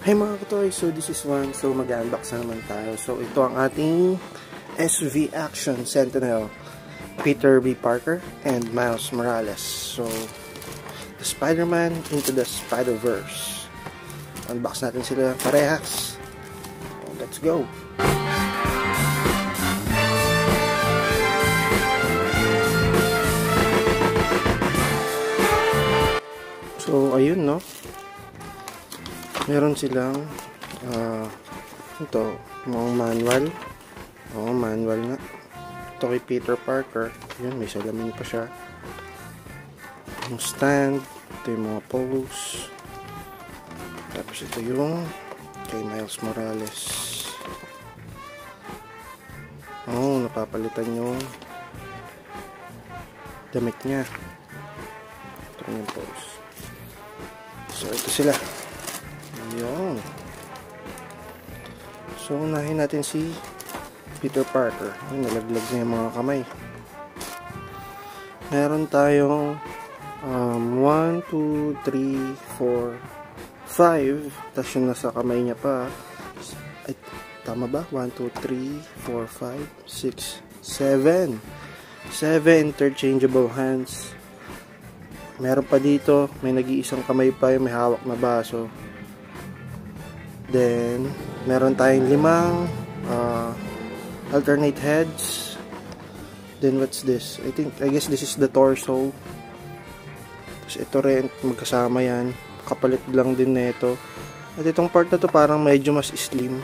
Hey mga katoy, so this is one. So mag-unbox na naman tayo. So ito ang ating SV Action Sentinel, Peter B. Parker and Miles Morales. So the Spider-Man into the Spider-Verse. Unbox natin sila parehas. So, let's go! So ayun, no? Meron silang ito, mga manual. Oo, manual nga. Ito kay Peter Parker. Yun, may salamin pa siya. Yung stand. Ito yung mga pose. Tapos ito yung kay Miles Morales. Oo, napapalitan yung damit niya. Ito yung pose. So, ito sila. Yun. So, unahin natin si Peter Parker. Ay, nalaglag niya yung mga kamay. Meron tayong 1, 2, 3, 4, 5. Tapos yung nasa kamay niya pa. Ay, tama ba? 1, 2, 3, 4, 5, 6, 7. 7 interchangeable hands. Meron pa dito. May nag-iisang kamay pa yung may hawak na baso. Then, meron tayong 5 alternate heads. Then, what's this? I guess this is the torso. Tapos, ito rin, magkasama yan. Kapalit lang din nito. At itong part na to parang medyo mas slim.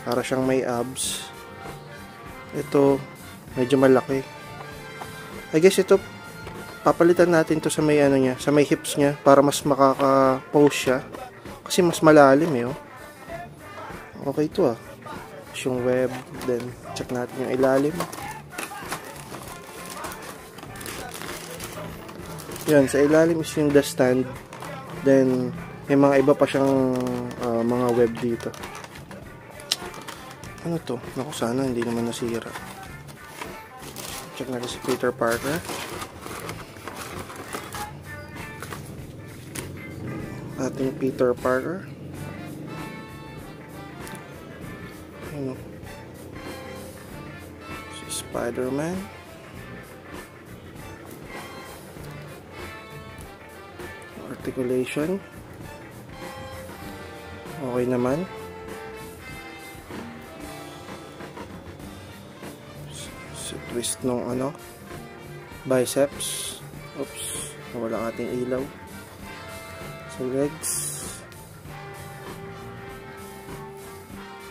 Para siyang may abs. Ito, medyo malaki. I guess ito, papalitan natin to sa may ano niya, sa may hips niya, para mas makaka-pose siya. Kasi mas malalim eh, oh. Okay to ah. Yung web, then check natin yung ilalim. Yan, sa ilalim is yung the stand. Then, may mga iba pa siyang mga web dito. Ano to? Naku, sana hindi naman nasira. Check natin si Peter Parker. Ating Peter Parker. Ano? Si Spider-Man. Articulation. Okay naman. Si twist nung ano, biceps. Oops, nawala ating ilaw. Sa legs.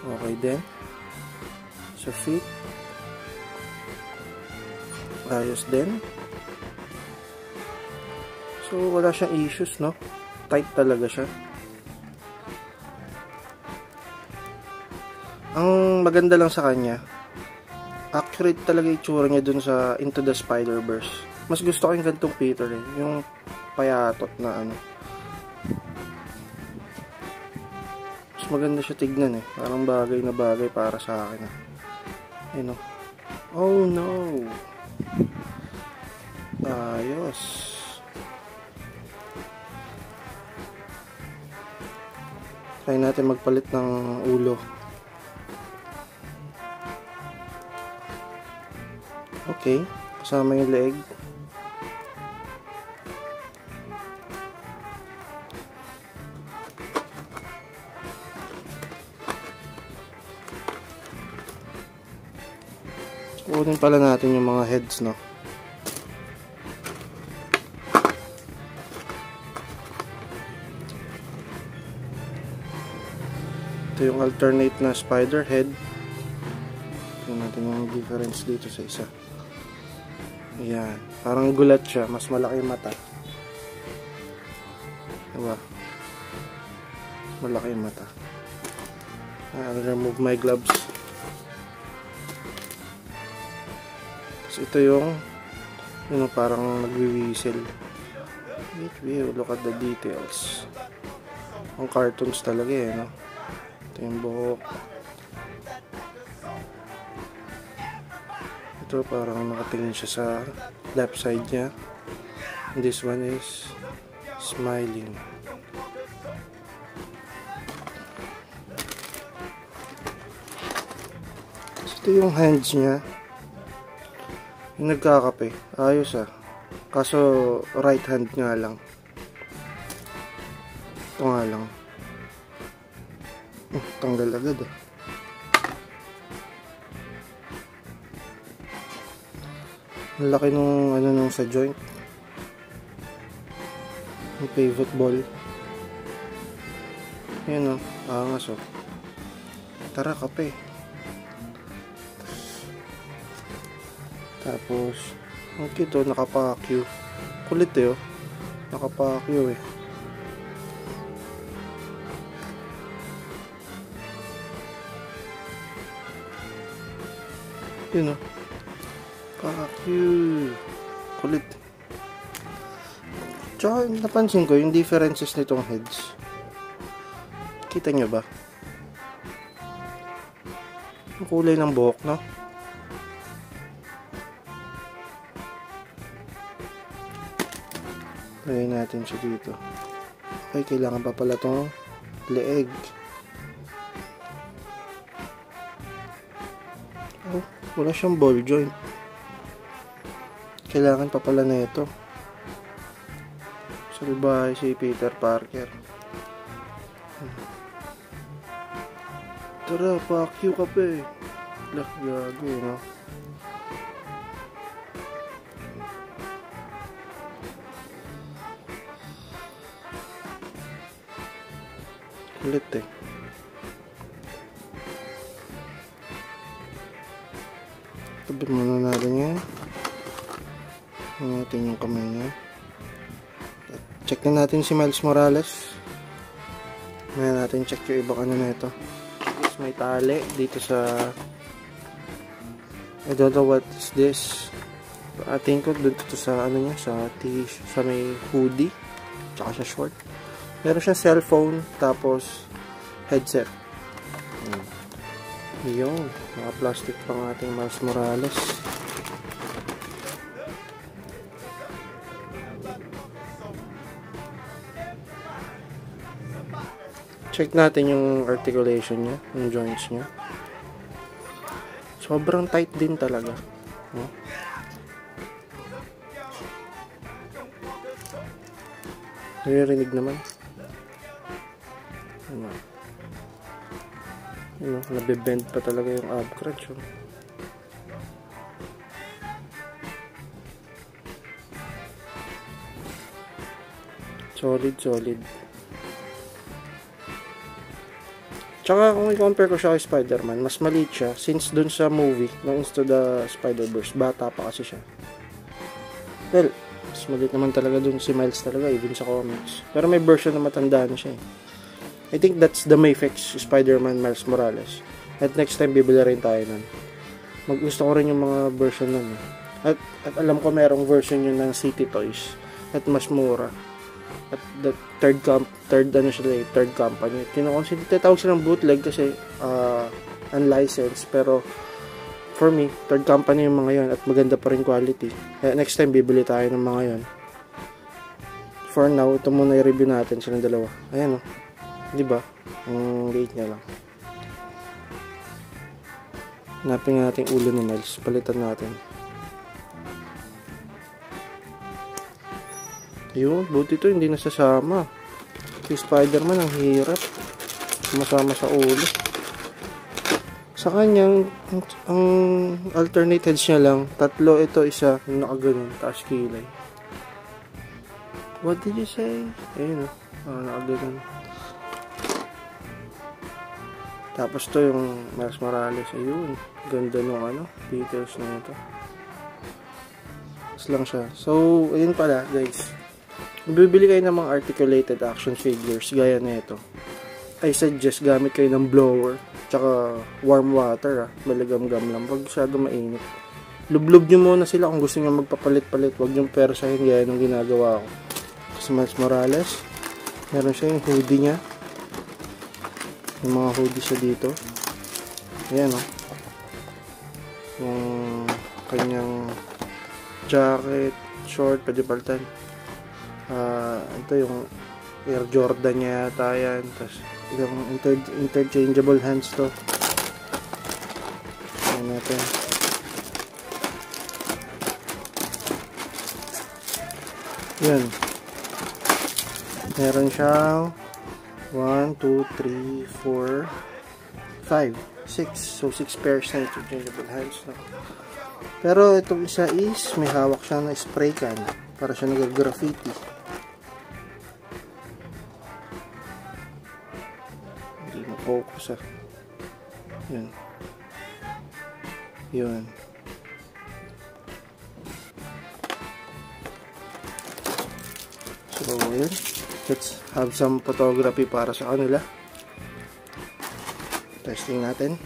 Okay din. Sa feet. Ayos din. So, wala siyang issues, no? Tight talaga siya. Ang maganda lang sa kanya, accurate talaga itsura niya dun sa Into the Spider-Verse. Mas gusto ko yung gantong Peter eh. Yung payatot na ano. Mas maganda siya tignan eh. Parang bagay na bagay para sa akin. Ayun o. Oh no! Ayos. Try natin magpalit ng ulo. Okay. Kasama yung leg. Kunin pala natin yung mga heads, no? Ito yung alternate na spider head. Tingnan natin yung difference dito sa isa. Ayan. Parang gulat siya. Mas malaki yung mata. Diba? Malaki yung mata. I'll remove my gloves. Ito yung parang nagwi-whistle. Look at the details. Ang cartoons talaga eh, no? Ito yung buhok. Ito parang nakatingin siya sa left side niya. This one is smiling. Ito yung hands niya. Yung nagkakape. Ayos ah. Kaso right hand nga lang. Ito nga lang. Tanggal agad ah. Ang laki nung ano nung sa joint. Yung pivot ball. Yan o. Angas o. Tara, kape. Tapos, ang cute o. Nakapakyo. Kulit eh o. Nakapakyo eh. Yun o. Pakyo. Kulit. Tsaka napansin ko yung differences nitong heads. Kita nyo ba? Ang kulay ng buhok, no? Lagay natin siya dito. Okay, kailangan pa pala itong leeg. Oh, wala siyang ball joint. Kailangan pa pala na ito. Salbahe si Peter Parker. Tara, pakyo ka pa eh. Lah, gago eh, no? Kulit eh. Tabi muna natin yan. Natin yung kamay niya. Check na natin si Miles Morales. May natin check yung ibang ano na ito. May tali dito sa I don't know what is this. I think ko dito sa ano niya, sa sa may hoodie tsaka sa short. Meron siya cellphone tapos headset. Yun, mga plastic pang ating Miles Morales. Check natin yung articulation niya, yung joints niya. Sobrang tight din talaga. No? Naririnig naman. Ano, nabibend pa talaga yung ab crunch. Oh. Solid, solid. Tsaka kung i-compare ko siya kay Spider-Man, mas maliit siya since dun sa movie, no, Into the Spider-Verse, bata pa kasi siya. Well, mas maliit naman talaga dun si Miles talaga, even sa comics. Pero may version na matanda na siya eh. I think that's the Mayfix Spider-Man Miles Morales. At next time, bibili rin tayo nun. Gusto ko rin yung mga version nun eh. At alam ko merong version yun ng City Toys at mas mura. At the third company. Tinatawag silang bootleg kasi unlicensed, pero for me, third company yung mga yon at maganda pa rin quality. Kaya next time bibili tayo ng mga yon. For now, ito muna i-review natin silang dalawa. Ayan o. Di ba? Ang liit niya lang. Hanapin natin ulo ni Miles. Palitan natin. Yun, buti ito hindi nasasama. Si Spider-Man ang hirap. Sumasama sa ulo. Sa kanyang, ang alternate heads niya lang, tatlo, ito isa, yung nakaganon, taas kilay. What did you say? Ayun o, nakaganon. Tapos to yung Miles Morales, ayun. Ganda nung ano, details na ito. Tapos lang siya. So, ayun pala, guys. Bibili kayo ng mga articulated action figures gaya na ito. I suggest gamit kayo ng blower tsaka warm water maligam-gam lang, wag masyado mainit. Lublog nyo muna sila kung gusto nyo magpapalit-palit, wag nyo persahin gaya nung ginagawa ko. Si Miles Morales, meron siya yung hoodie nya, yung mga hoodie siya dito. Ayan o, yung kanyang jacket, short, pwede palitan. Ito yung Air Jordan niya yata yan. Tapos yung interchangeable hands to. Ayan natin. Yun. Meron siyang 1, 2, 3, 4, 5, 6. So, 6 pairs na interchangeable hands na. Pero, itong isa is, may hawak siya na spray can. Para siya nag-graffiti. Hindi na-focus ah. Yun. Yun. So, yun. Let's have some photography para sa kanila. Testing natin.